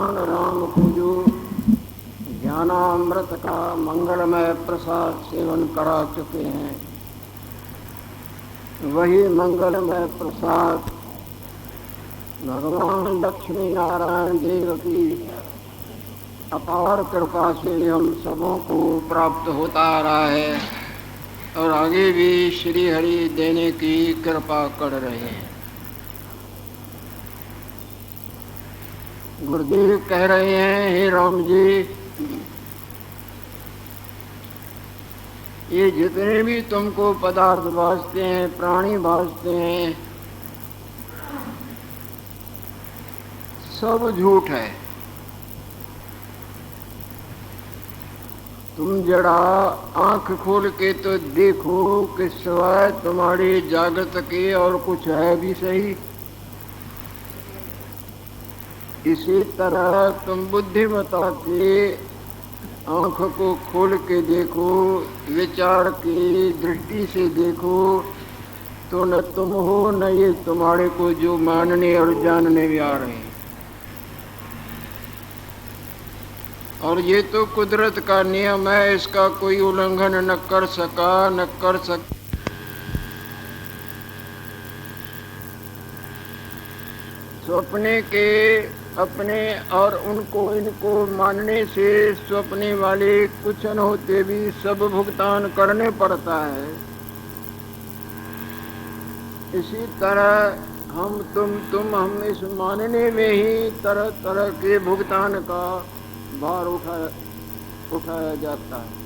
राम को जो ज्ञानामृत का मंगलमय प्रसाद सेवन करा चुके हैं, वही मंगलमय प्रसाद भगवान लक्ष्मी नारायण देव की अपार कृपा से हम सबों को प्राप्त होता आ रहा है और आगे भी श्री हरि देने की कृपा कर रहे हैं। गुरुदेव कह रहे हैं, हे राम जी, ये जितने भी तुमको पदार्थ भासते हैं, प्राणी भासते हैं, सब झूठ है। तुम जरा आंख खोल के तो देखो कि सिवाय तुम्हारी जागृत के और कुछ है भी सही। इसी तरह तुम बुद्धिमता के आंख को खोल के देखो, विचार की दृष्टि से देखो, तो न तुम हो न ये तुम्हारे को जो मानने और जानने भी आ रहे हैं। और ये तो कुदरत का नियम है, इसका कोई उल्लंघन न कर सका न कर सक। सपने के अपने और उनको इनको मानने से सपने वाले कुछ न होते भी सब भुगतान करने पड़ता है। इसी तरह हम तुम हम इस मानने में ही तरह तरह के भुगतान का भार उठाया जाता है।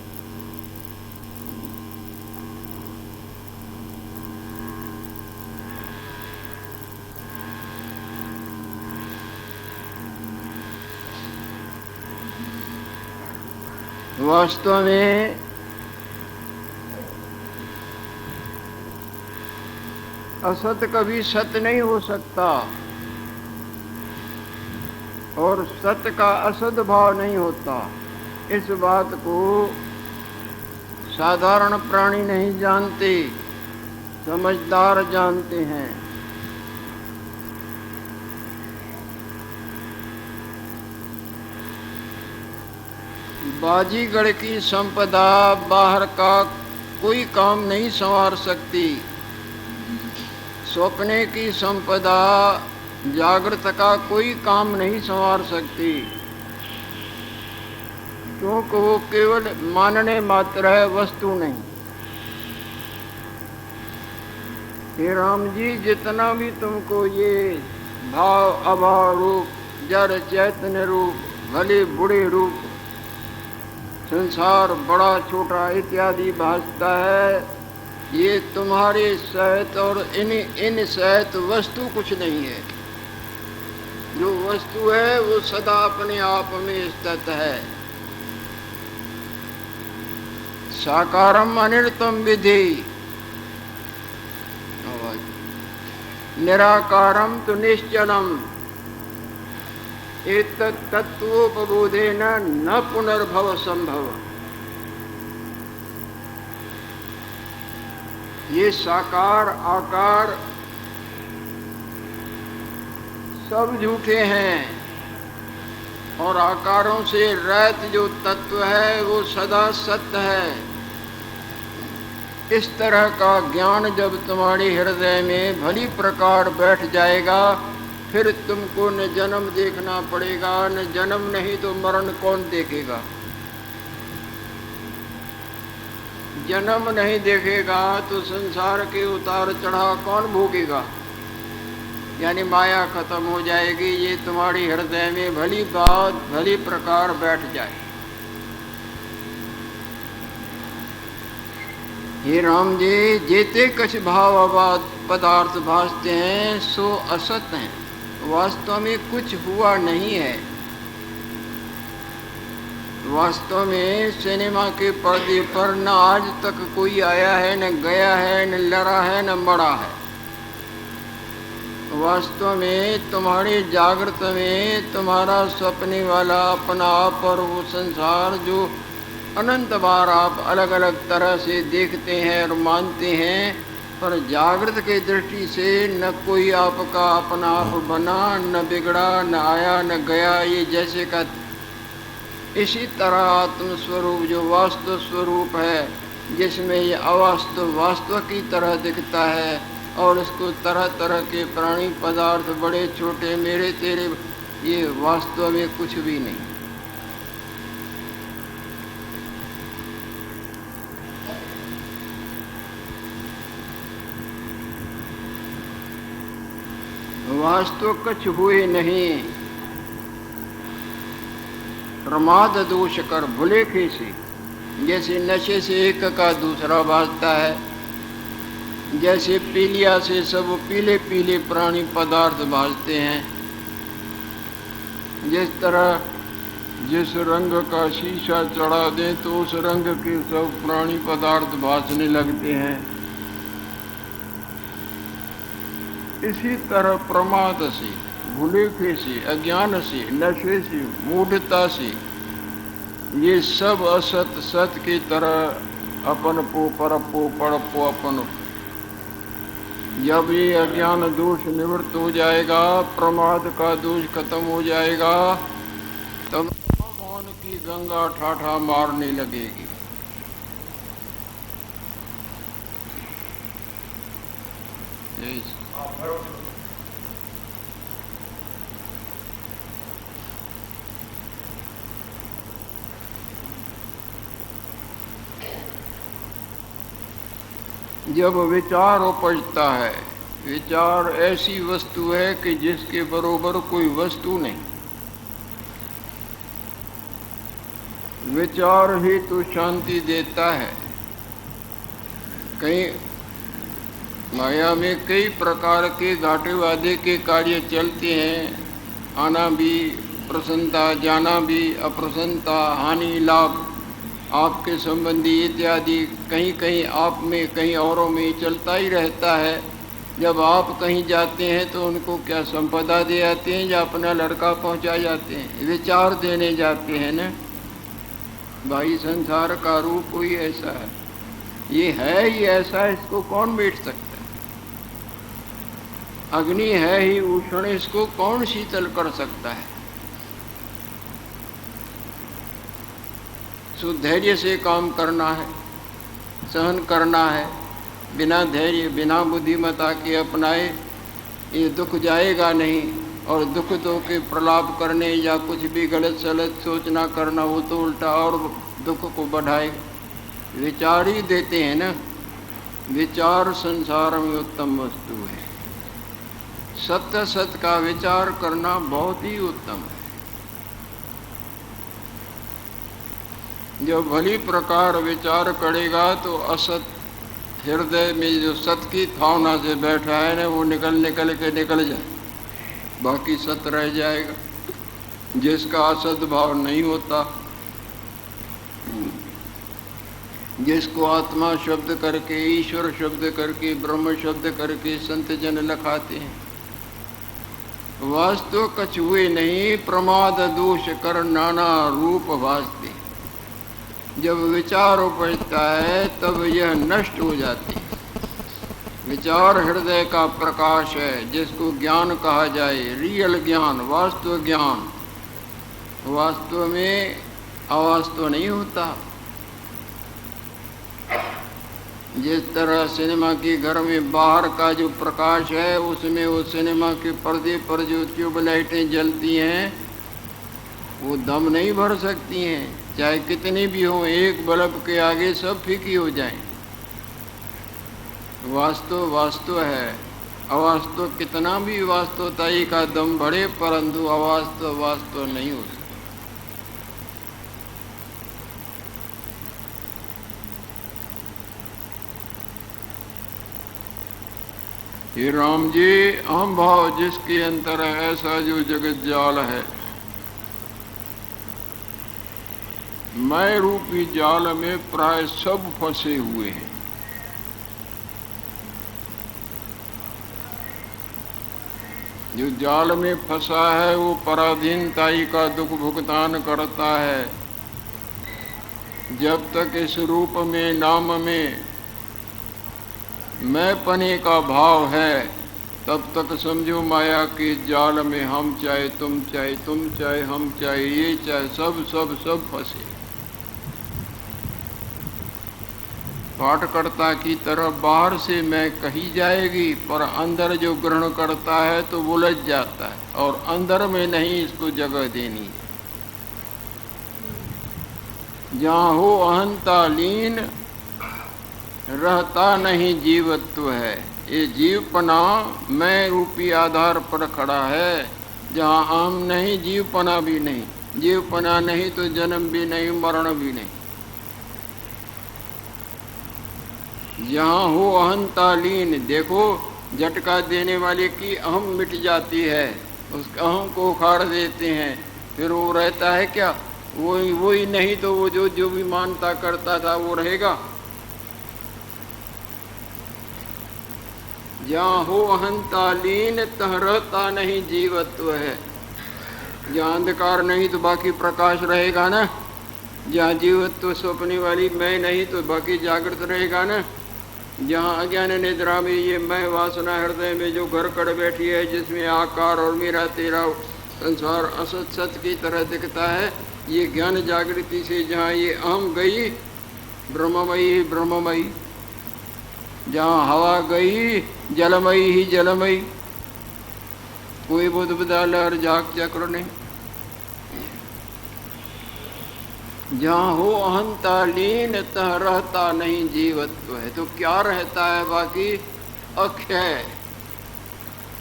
वास्तव में असत कभी सत्य नहीं हो सकता और सत्य का असद भाव नहीं होता। इस बात को साधारण प्राणी नहीं जानते, समझदार जानते हैं। बाजीगर की संपदा बाहर का कोई काम नहीं संवार सकती। सपने की संपदा जागृत का कोई काम नहीं संवार सकती, क्योंकि वो केवल मानने मात्र है, वस्तु नहीं। हे राम जी, जितना भी तुमको ये भाव अभाव रूप, जड़ चैतन्य रूप, भले बुरे रूप, संसार बड़ा छोटा इत्यादि भासता है, ये तुम्हारे सहित और इन सहित वस्तु कुछ नहीं है। जो वस्तु है वो सदा अपने आप में स्थित है। साकारम अनिर्तम विधि, निराकारम तो निश्चलम, एतत् तत्वोपबोधेन न पुनर्भव संभव। ये साकार आकार सब झूठे हैं और आकारों से रहित जो तत्व है वो सदा सत्य है। इस तरह का ज्ञान जब तुम्हारे हृदय में भली प्रकार बैठ जाएगा, फिर तुमको न जन्म देखना पड़ेगा, न जन्म नहीं तो मरण कौन देखेगा। जन्म नहीं देखेगा तो संसार के उतार चढ़ाव कौन भोगेगा। यानी माया खत्म हो जाएगी। ये तुम्हारी हृदय में भली बात भली प्रकार बैठ जाए। हे राम जी, जेते कछ भाव अबाद पदार्थ भासते हैं सो असत हैं, वास्तव में कुछ हुआ नहीं है। वास्तव में सिनेमा के पर्दे पर न आज तक कोई आया है, न गया है, न लड़ा है, न मरा है। वास्तव में तुम्हारे जागृत में तुम्हारा सपने वाला अपना आप और वो संसार जो अनंत बार आप अलग अलग तरह से देखते हैं और मानते हैं, पर जागृत की दृष्टि से न कोई आपका अपना आप बना, न बिगड़ा, न आया न गया, ये जैसे का इसी तरह आत्म स्वरूप जो वास्तव स्वरूप है, जिसमें ये अवास्तव वास्तव की तरह दिखता है और उसको तरह तरह के प्राणी पदार्थ बड़े छोटे मेरे तेरे, ये वास्तव में कुछ भी नहीं। वास्तव कुछ हुए नहीं, प्रमाद दोष कर भुलेखे से, जैसे नशे से एक का दूसरा भासता है, जैसे पीलिया से सब पीले पीले प्राणी पदार्थ भासते हैं, जिस तरह जिस रंग का शीशा चढ़ा दें तो उस रंग के सब प्राणी पदार्थ भासने लगते हैं, इसी तरह प्रमाद से, भूलेखे से, अज्ञान से, नशे से, मूढ़ता से ये सब असत सत की तरह अपन पो पर पो पड़ पो अपन। जब ये अज्ञान दोष निवृत्त हो जाएगा, प्रमाद का दोष खत्म हो जाएगा, तब मौन की गंगा ठाठा मारने लगेगी। जब विचार उपजता है, विचार ऐसी वस्तु है कि जिसके बरोबर कोई वस्तु नहीं, विचार ही तो शांति देता है। कई माया में कई प्रकार के घाटे वादे के कार्य चलते हैं, आना भी प्रसन्नता, जाना भी अप्रसन्नता, हानि लाभ आपके संबंधी इत्यादि, कहीं कहीं आप में कहीं औरों में चलता ही रहता है। जब आप कहीं जाते हैं तो उनको क्या संपदा दे आते हैं या अपना लड़का पहुंचा जाते हैं, विचार देने जाते हैं ना। भाई संसार का रूप ही ऐसा है, ये है ही ऐसा, इसको कौन मिट सकता है। अग्नि है ही उष्ण, इसको कौन शीतल कर सकता है। सो धैर्य से काम करना है, सहन करना है, बिना धैर्य बिना बुद्धिमता के अपनाए ये दुख जाएगा नहीं। और दुख तो के प्रलाप करने या कुछ भी गलत सलत सोचना करना, वो तो उल्टा और दुख को बढ़ाएगा। विचार ही देते हैं ना, विचार संसार में उत्तम वस्तु है। सत्य सत्य का विचार करना बहुत ही उत्तम है। जब भली प्रकार विचार करेगा तो असत हृदय में जो सत की भावना से बैठा है ना, वो निकल के निकल जाए, बाकी सत रह जाएगा। जिसका असत भाव नहीं होता, जिसको आत्मा शब्द करके, ईश्वर शब्द करके, ब्रह्म शब्द करके संत जन लखाते हैं, वास्तव कछ हुए नहीं, प्रमाद दोष कर नाना रूप भासते। जब विचार उपजता है तब यह नष्ट हो जाती है। विचार हृदय का प्रकाश है, जिसको ज्ञान कहा जाए, रियल ज्ञान, वास्तव ज्ञान। वास्तव में अवास्तव नहीं होता। जिस तरह सिनेमा के घर में बाहर का जो प्रकाश है, उसमें वो सिनेमा के पर्दे पर जो ट्यूबलाइटें जलती हैं, वो दम नहीं भर सकती हैं, चाहे कितनी भी हो। एक बल्ब के आगे सब फीकी हो जाएं। वास्तव वास्तव है, अवास्तव कितना भी वास्तवताई का दम बढ़े, परंतु अवास्तव वास्तव नहीं हो सकता। ये राम जी, अहम भाव जिसके अंतर है, ऐसा जो जगत जाल है, मैं रूपी जाल में प्राय सब फंसे हुए हैं। जो जाल में फंसा है वो पराधीनताई का दुख भुगतान करता है। जब तक इस रूप में, नाम में मैं पने का भाव है, तब तक समझो माया के जाल में हम चाहे तुम चाहे हम चाहे ये चाहे सब सब सब फंसे। पाठकर्ता की तरफ बाहर से मैं कही जाएगी, पर अंदर जो ग्रहण करता है तो उलझ जाता है, और अंदर में नहीं इसको जगह देनी है। जहाँ हो अहंता लीन, रहता नहीं जीवत्व है। ये जीवपना मैं रूपी आधार पर खड़ा है। जहाँ अहम नहीं, जीवपना भी नहीं। जीवपना नहीं तो जन्म भी नहीं, मरण भी नहीं। जहाँ हो अहंता लीन, देखो झटका देने वाले की अहम मिट जाती है, उस अहम को उखाड़ देते हैं, फिर वो रहता है क्या? वही नहीं तो वो जो भी मानता करता था वो रहेगा। जहाँ हो अहंता लीन, तह रहता नहीं जीवत्व है। जहाँ अंधकार नहीं तो बाकी प्रकाश रहेगा ना। जहाँ जीवत्व स्वप्ने वाली मैं नहीं तो बाकी जागृत रहेगा ना। जहाँ अज्ञान निद्रा में ये मैं वासना हृदय में जो घर कर बैठी है, जिसमें आकार और मेरा तेरा संसार असत सत्य की तरह दिखता है, ये ज्ञान जागृति से जहाँ ये अहम गई, ब्रह्ममयी ब्रह्ममयी। जहाँ हवा गई, जलमयी ही जलमयी। कोई बुद्ध बुदा लहर झाक चक्र नहीं। जहाँ हो अहंता लीन, तह रहता नहीं जीवत्व है। तो क्या रहता है बाकी? अक्षय,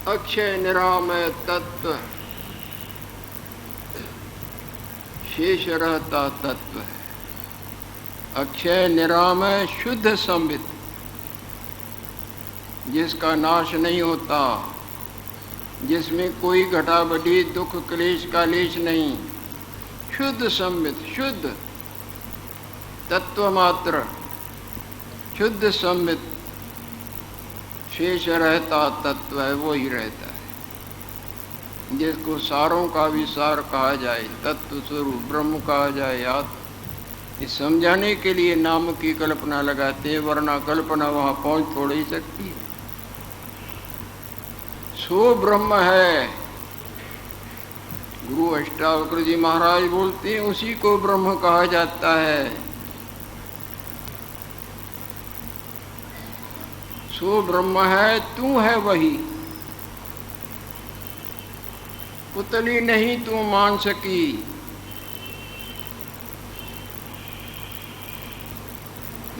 अक्षय निरामय तत्व शेष रहता तत्व है। अक्षय निरामय शुद्ध संबित, जिसका नाश नहीं होता, जिसमें कोई घटा बढ़ी दुख क्लेश का लेश नहीं। शुद्ध संबित, शुद्ध तत्व मात्र, शुद्ध संबित शेष रहता तत्व है, वो ही रहता है। जिसको सारों का भी सार कहा जाए, तत्व स्वरूप ब्रह्म कहा जाए। आत्म, इस समझाने के लिए नाम की कल्पना लगाते हैं, वरना कल्पना वहाँ पहुँच थोड़ी ही सकती है। सो ब्रह्म है। गुरु अष्टावक्र जी महाराज बोलते हैं, उसी को ब्रह्म कहा जाता है। सो ब्रह्म है, तू है वही। पुतली नहीं तू मान सकी,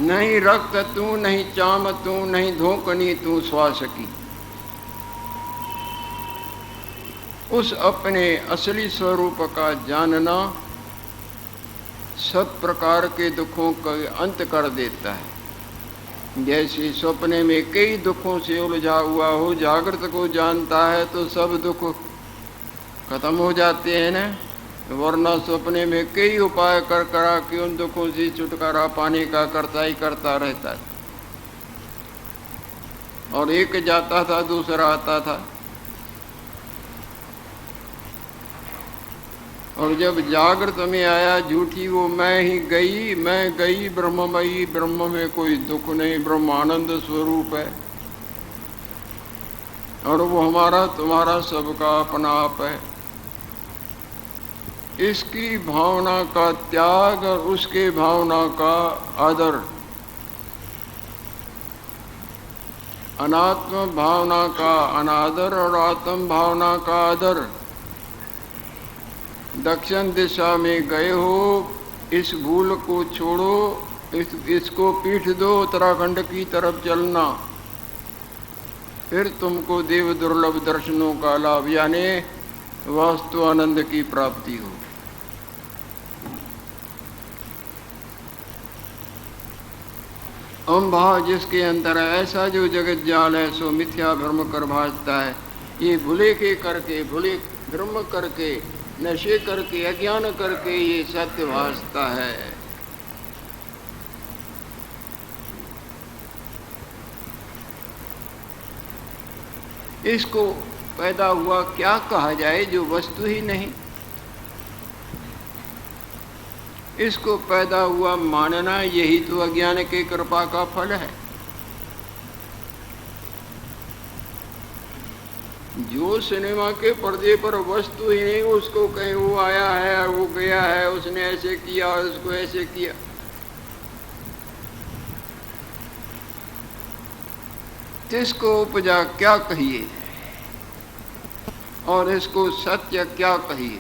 नहीं रक्त तू, नहीं चाम तू, नहीं धोकनी तू श्वास की। उस अपने असली स्वरूप का जानना सब प्रकार के दुखों का अंत कर देता है। जैसे सपने में कई दुखों से उलझा हुआ हो, जागृत को जानता है तो सब दुख खत्म हो जाते हैं ना। वरना सपने में कई उपाय कर करा कि उन दुखों से छुटकारा पाने का करता ही करता रहता है, और एक जाता था दूसरा आता था। और जब जागृत में आया झूठी वो मैं ही गई, मैं गई ब्रह्ममयी। ब्रह्म में कोई दुख नहीं, ब्रह्म आनंद स्वरूप है, और वो हमारा तुम्हारा सबका अपना आप है। इसकी भावना का त्याग और उसके भावना का आदर, अनात्म भावना का अनादर और आत्म भावना का आदर। दक्षिण दिशा में गए हो, इस भूल को छोड़ो, इसको पीठ दो, उत्तराखंड की तरफ चलना, फिर तुमको देव दुर्लभ दर्शनों का लाभ यानी वास्तु आनंद की प्राप्ति हो। अहंभाव जिसके अंदर है, ऐसा जो जगत जाल है सो मिथ्या भ्रम कर भाजता है। ये भूले के करके, भूले भ्रम करके, नशे करके, अज्ञान करके ये सत्य भासता है। इसको पैदा हुआ क्या कहा जाए जो वस्तु ही नहीं। इसको पैदा हुआ मानना, यही तो अज्ञान के कृपा का फल है। जो सिनेमा के पर्दे पर वस्तु ही नहीं, उसको कहीं वो आया है, वो गया है, उसने ऐसे किया, उसको ऐसे किया। इसको उपजा क्या कहिए और इसको सत्य क्या कहिए।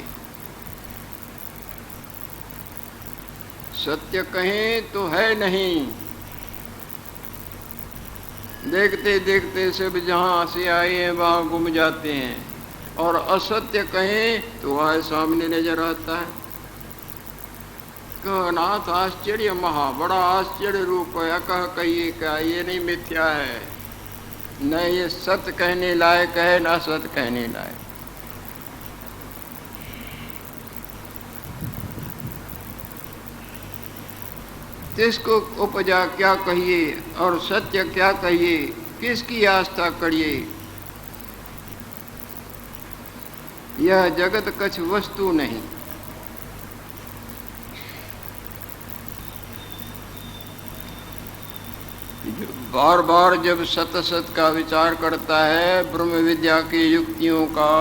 सत्य कहें तो है नहीं, देखते देखते सब जहाँ से आए हैं वहाँ गुम जाते हैं, और असत्य कहें तो वह सामने नजर आता है। कहनाथ आश्चर्य महा, बड़ा आश्चर्य रूप है। कह कहिए क्या, ये नहीं मिथ्या है, न ये सत्य कहने लायक है, न सत्य कहने लायक। किसको उपजा क्या कहिए और सत्य क्या कहिए, किसकी आस्था करिए। यह जगत कछ वस्तु नहीं। बार बार जब सत सत का विचार करता है, ब्रह्म विद्या की युक्तियों का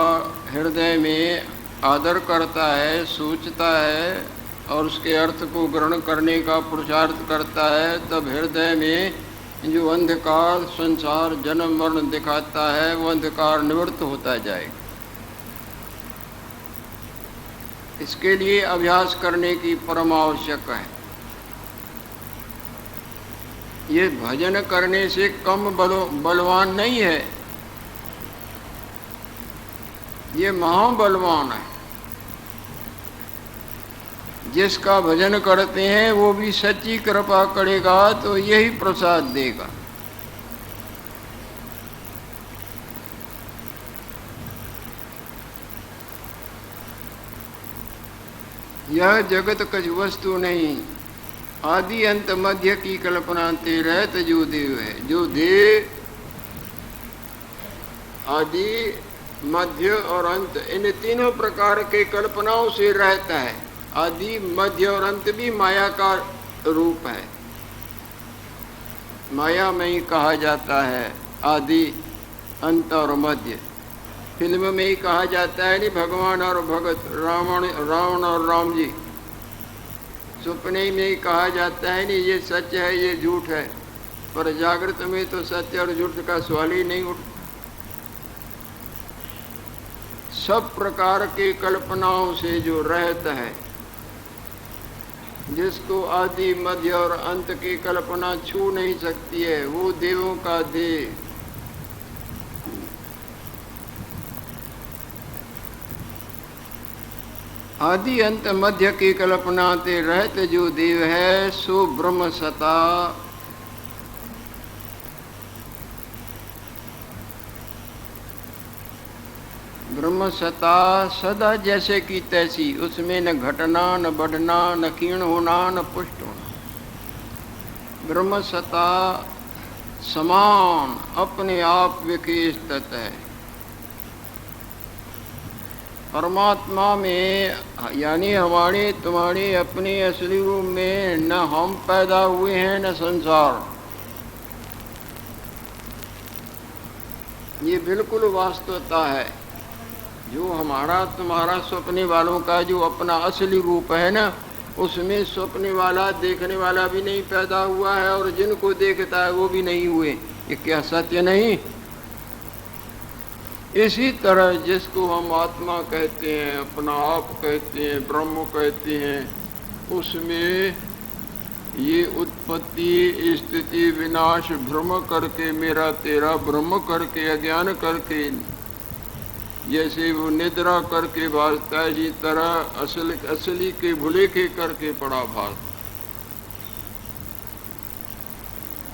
हृदय में आदर करता है, सोचता है और उसके अर्थ को ग्रहण करने का पुरुषार्थ करता है, तब हृदय में जो अंधकार संसार जन्म मरण दिखाता है, वो अंधकार निवृत्त होता जाएगा। इसके लिए अभ्यास करने की परम आवश्यक है। ये भजन करने से कम बलवान नहीं है, ये महाबलवान है। जिसका भजन करते हैं वो भी सच्ची कृपा करेगा तो यही प्रसाद देगा। यह जगत कछ वस्तु नहीं, आदि अंत मध्य की कल्पना ते रहत जो देव है। जो देव आदि मध्य और अंत, इन तीनों प्रकार के कल्पनाओं से रहता है। आदि मध्य और अंत भी माया का रूप है। माया में ही कहा जाता है आदि अंत और मध्य। फिल्म में ही कहा जाता है नहीं, भगवान और भगत, रावण और राम जी। सपने में ही कहा जाता है नहीं, ये सच है ये झूठ है। पर जागृत में तो सत्य और झूठ का सवाल ही नहीं उठता। सब प्रकार की कल्पनाओं से जो रहता है, जिसको आदि मध्य और अंत की कल्पना छू नहीं सकती है, वो देवों का देव। आदि अंत मध्य की कल्पना ते रहत जो देव है, सो ब्रह्म सता। ब्रह्म सता सदा जैसे की तैसी, उसमें न घटना न बढ़ना, न क्षीण होना न पुष्ट होना। ब्रह्म सता समान अपने आप विशेष तत्व है। परमात्मा में यानी हमारे तुम्हारे अपने असली रूप में न हम पैदा हुए हैं न संसार। ये बिल्कुल वास्तवता है। जो हमारा तुम्हारा सपने वालों का जो अपना असली रूप है ना, उसमें सपने वाला देखने वाला भी नहीं पैदा हुआ है और जिनको देखता है वो भी नहीं हुए। ये क्या सत्य नहीं? इसी तरह जिसको हम आत्मा कहते हैं, अपना आप कहते हैं, ब्रह्म कहते हैं, उसमें ये उत्पत्ति स्थिति विनाश भ्रम करके, मेरा तेरा भ्रम करके, अज्ञान करके, जैसे वो निद्रा करके भासता है, इसी तरह असली के भुलेखे करके पड़ा भास।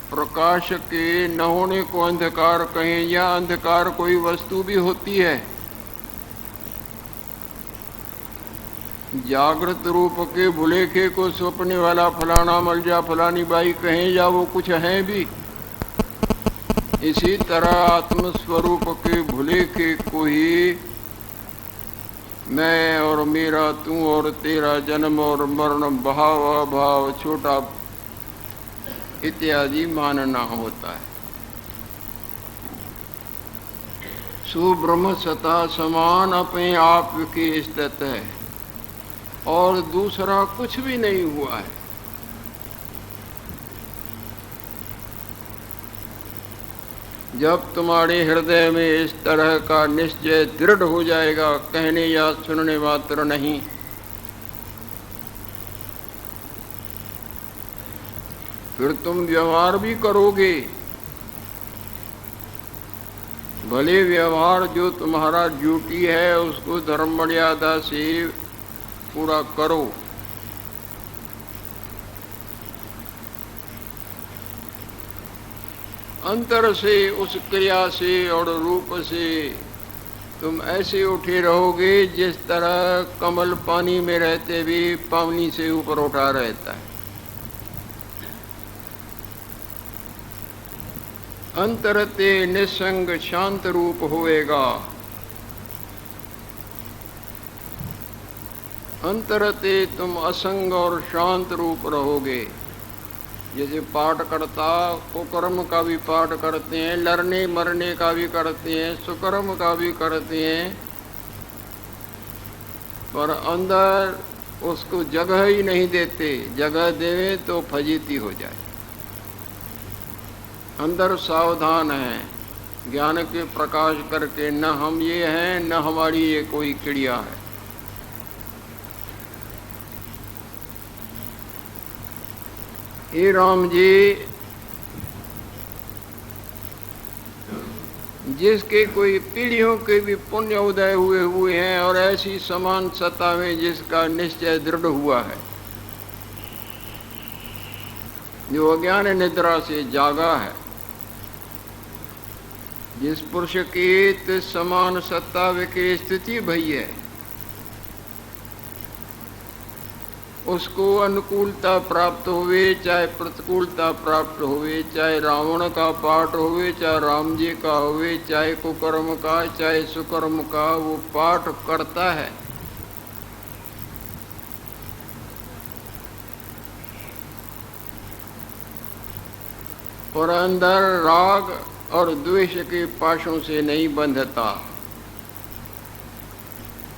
प्रकाश के न होने को अंधकार कहें, या अंधकार कोई वस्तु भी होती है। जागृत रूप के भुलेखे को सपने वाला फलाना मल जा फलानी बाई कहें, या वो कुछ हैं भी। इसी तरह आत्मस्वरूप के भुलेखे को ही मैं और मेरा, तू और तेरा, जन्म और मरण, भाव अभाव, छोटा इत्यादि मानना होता है। सो ब्रह्म सता समान अपने आप के स्थित है और दूसरा कुछ भी नहीं हुआ है। जब तुम्हारे हृदय में इस तरह का निश्चय दृढ़ हो जाएगा, कहने या सुनने मात्र नहीं, फिर तुम व्यवहार भी करोगे। भले व्यवहार जो तुम्हारा ड्यूटी है उसको धर्म मर्यादा से पूरा करो, अंतर से उस क्रिया से और रूप से तुम ऐसे उठे रहोगे जिस तरह कमल पानी में रहते भी पानी से ऊपर उठा रहता है। अंतरते निसंग शांत रूप होएगा। अंतरते तुम असंग और शांत रूप रहोगे। जैसे पाठ करता कुकर्म का भी पाठ करते हैं, लड़ने मरने का भी करते हैं, सुकर्म का भी करते हैं, पर अंदर उसको जगह ही नहीं देते। जगह देवे तो फजीती हो जाए। अंदर सावधान है, ज्ञान के प्रकाश करके न हम ये हैं न हमारी ये कोई क्रिया है। हे राम जी, जिसके कोई पीढ़ियों के भी पुण्य उदय हुए हैं और ऐसी समान सत्ता में जिसका निश्चय दृढ़ हुआ है, जो अज्ञान निद्रा से जागा है, जिस पुरुष की समान सत्ता की स्थिति भई है, उसको अनुकूलता प्राप्त हुए चाहे प्रतिकूलता प्राप्त हुए, चाहे रावण का पाठ हुए चाहे राम जी का हुए, चाहे कुकर्म का चाहे सुकर्म का, वो पाठ करता है। और अंदर राग और द्वेष के पाशों से नहीं बंधता।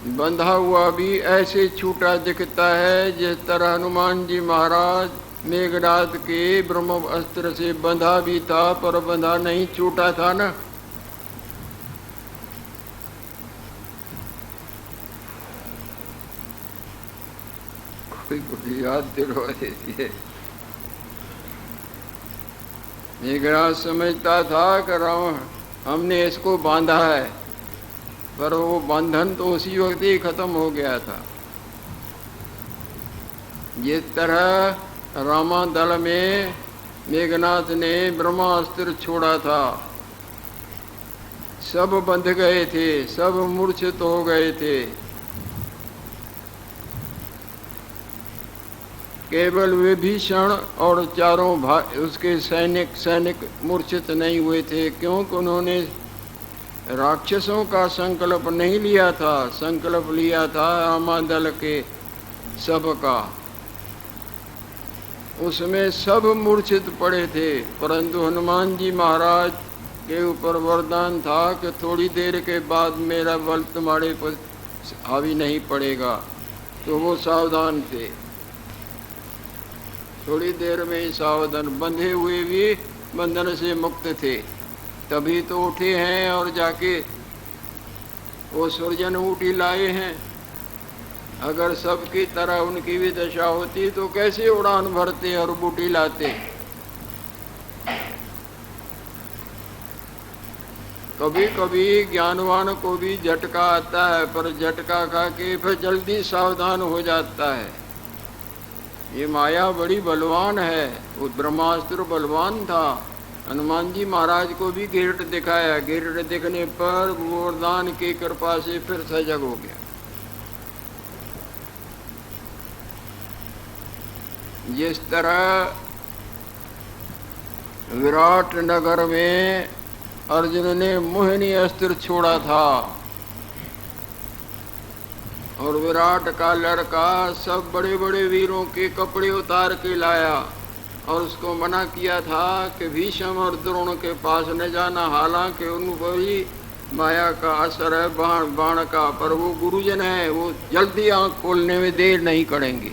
बंधा हुआ भी ऐसे छूटा दिखता है जिस तरह हनुमान जी महाराज मेघनाद के ब्रह्म अस्त्र से बंधा भी था, पर बंधा नहीं, छूटा था ना। कोई याद दिलवा देती है। मेघनाद समझता था कि राम हमने इसको बांधा है, पर वो बंधन तो उसी वक्त ही खत्म हो गया था। जिस तरह रामादल में मेघनाथ ने ब्रह्मास्त्र छोड़ा था, सब बंध गए थे, सब मूर्छित हो गए थे, केवल विभीषण और चारों उसके सैनिक मूर्छित नहीं हुए थे, क्योंकि उन्होंने राक्षसों का संकल्प नहीं लिया था, संकल्प लिया था रामादल के सबका। उसमें सब मूर्छित पड़े थे, परंतु हनुमान जी महाराज के ऊपर वरदान था कि थोड़ी देर के बाद मेरा बल तुम्हारे पर हावी नहीं पड़ेगा, तो वो सावधान थे। थोड़ी देर में ही सावधान, बंधे हुए भी बंधन से मुक्त थे, तभी तो उठे हैं और जाके वो सूर्जन ऊटी लाए हैं। अगर सबकी तरह उनकी भी दशा होती तो कैसे उड़ान भरते और बूटी लाते। कभी कभी ज्ञानवान को भी झटका आता है, पर झटका खा के फिर जल्दी सावधान हो जाता है। ये माया बड़ी बलवान है, वो ब्रह्मास्त्र बलवान था। हनुमान जी महाराज को भी गिरट दिखाया, गिरट दिखने पर वरदान की कृपा से फिर सजग हो गया। जिस तरह विराट नगर में अर्जुन ने मोहिनी अस्त्र छोड़ा था और विराट का लड़का सब बड़े बड़े वीरों के कपड़े उतार के लाया और उसको मना किया था कि भीष्म और द्रोण के पास न जाना, हालांकि उनको भी माया का असर है बाण बाण का, पर वो गुरुजन है, वो जल्दी आंख खोलने में देर नहीं करेंगे,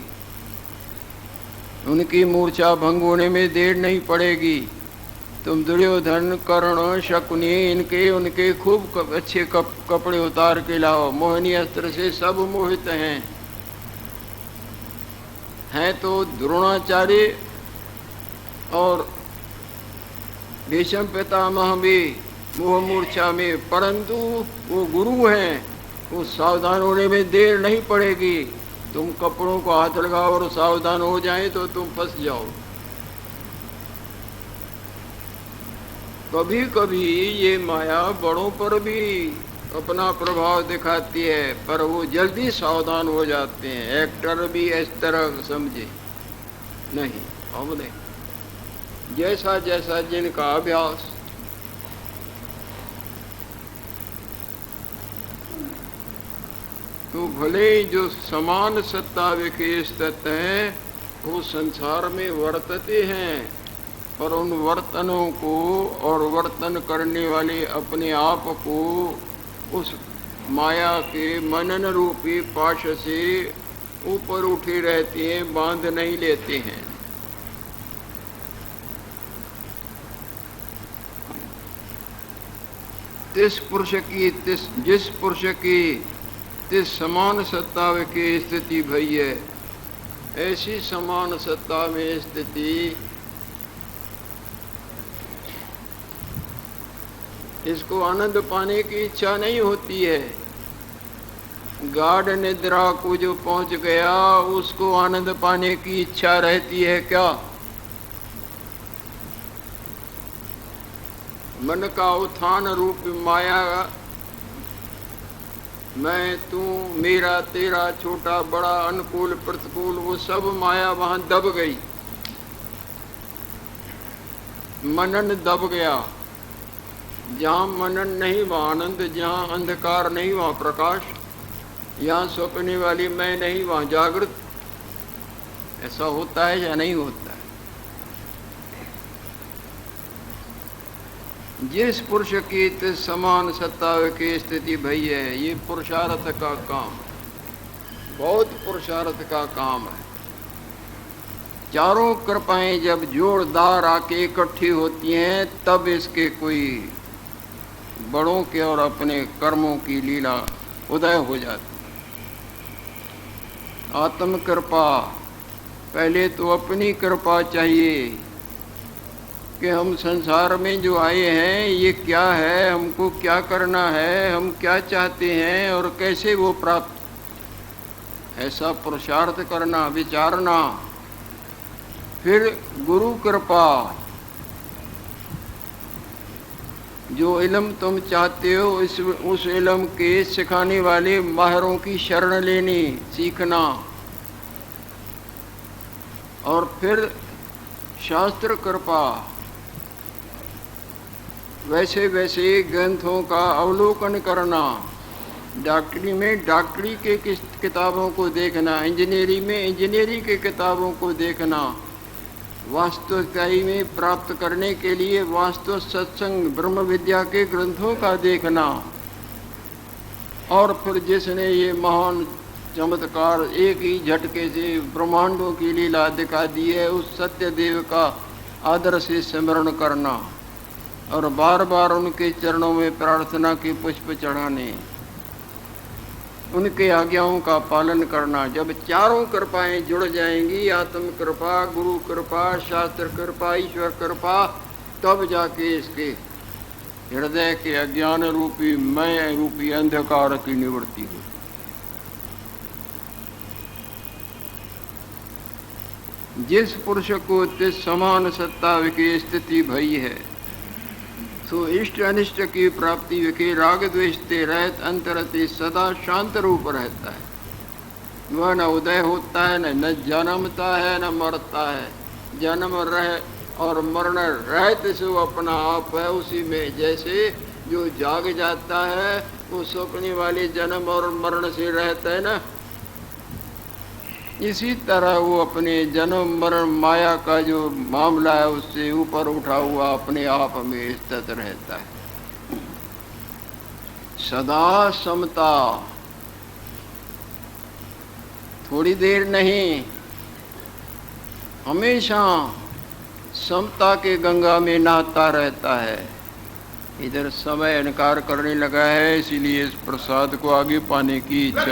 उनकी मूर्छा भंग होने में देर नहीं पड़ेगी। तुम दुर्योधन कर्ण शकुनी इनके उनके खूब अच्छे कपड़े उतार के लाओ, मोहिनी अस्त्र से सब मोहित हैं तो द्रोणाचार्य और भीष्म पितामह भी मोह मूर्छा में, परंतु वो गुरु हैं, वो सावधान होने में देर नहीं पड़ेगी। तुम कपड़ों को हाथ लगाओ और सावधान हो जाए तो तुम फंस जाओ। कभी कभी ये माया बड़ों पर भी अपना प्रभाव दिखाती है, पर वो जल्दी सावधान हो जाते हैं। एक्टर भी इस तरह समझे नहीं, अब नहीं, जैसा जैसा जिनका अभ्यास। तो भले जो समान सत्ता विशेष तत्व हैं वो संसार में वर्तते हैं, पर उन वर्तनों को और वर्तन करने वाले अपने आप को उस माया के मनन रूपी पाश से ऊपर उठे रहते हैं, बांध नहीं लेते हैं। जिस पुरुष की तिस समान सत्ता की स्थिति भई है, ऐसी समान सत्ता में स्थिति इसको आनंद पाने की इच्छा नहीं होती है। गाढ़ निद्रा को जो पहुंच गया उसको आनंद पाने की इच्छा रहती है क्या? मन का उत्थान रूप माया, मैं तू मेरा तेरा छोटा बड़ा अनुकूल प्रतिकूल, वो सब माया वहां दब गई, मनन दब गया। जहाँ मनन नहीं वहाँ आनंद, जहाँ अंधकार नहीं वहाँ प्रकाश, यहाँ सपने वाली मैं नहीं वहाँ जागृत। ऐसा होता है या नहीं होता है? जिस पुरुष की समान सत्ता की स्थिति भई है, ये पुरुषार्थ का काम, बहुत पुरुषार्थ का काम है। चारों कृपाएं जब जोरदार आके इकट्ठी होती हैं तब इसके कोई बड़ों के और अपने कर्मों की लीला उदय हो जाती। आत्म कृपा, पहले तो अपनी कृपा चाहिए कि हम संसार में जो आए हैं ये क्या है, हमको क्या करना है, हम क्या चाहते हैं और कैसे वो प्राप्त, ऐसा पुरुषार्थ करना, विचारना। फिर गुरु कृपा, जो इल्म तुम चाहते हो उस इल्म के सिखाने वाले माहिरों की शरण लेनी, सीखना। और फिर शास्त्र कृपा, वैसे वैसे ग्रंथों का अवलोकन करना। डॉक्टरी में डॉक्टरी के किताबों को देखना, इंजीनियरिंग में इंजीनियरिंग के किताबों को देखना, वास्तविकताई में प्राप्त करने के लिए वास्तव सत्संग ब्रह्म विद्या के ग्रंथों का देखना। और फिर जिसने ये महान चमत्कार एक ही झटके से ब्रह्मांडों की लीला दिखा दी है, उस सत्य देव का आदर से स्मरण करना और बार बार उनके चरणों में प्रार्थना के पुष्प चढ़ाने, उनके आज्ञाओं का पालन करना। जब चारों कृपाएं जुड़ जाएंगी, आत्म कृपा, गुरु कृपा, शास्त्र कृपा, ईश्वर कृपा, तब जाके इसके हृदय के अज्ञान रूपी मैं रूपी अंधकार की निवृत्ति हो। जिस पुरुष को तिस समान सत्ता की स्थिति भई है, सो इष्ट अनिष्ट की प्राप्ति के राग द्वेष ते रहत अंतरते सदा शांत रूप रहता है। वह न उदय होता है, न जन्मता है, न मरता है। जन्म रह और मरण रहत से वो अपना आप है उसी में। जैसे जो जाग जाता है वो सोचने वाले जन्म और मरण से रहता है ना, इसी तरह वो अपने जन्म मरण माया का जो मामला है उससे ऊपर उठा हुआ अपने आप में स्थित रहता है। सदा समता, थोड़ी देर नहीं, हमेशा समता के गंगा में नहाता रहता है। इधर समय इनकार करने लगा है, इसीलिए इस प्रसाद को आगे पाने की इच्छा।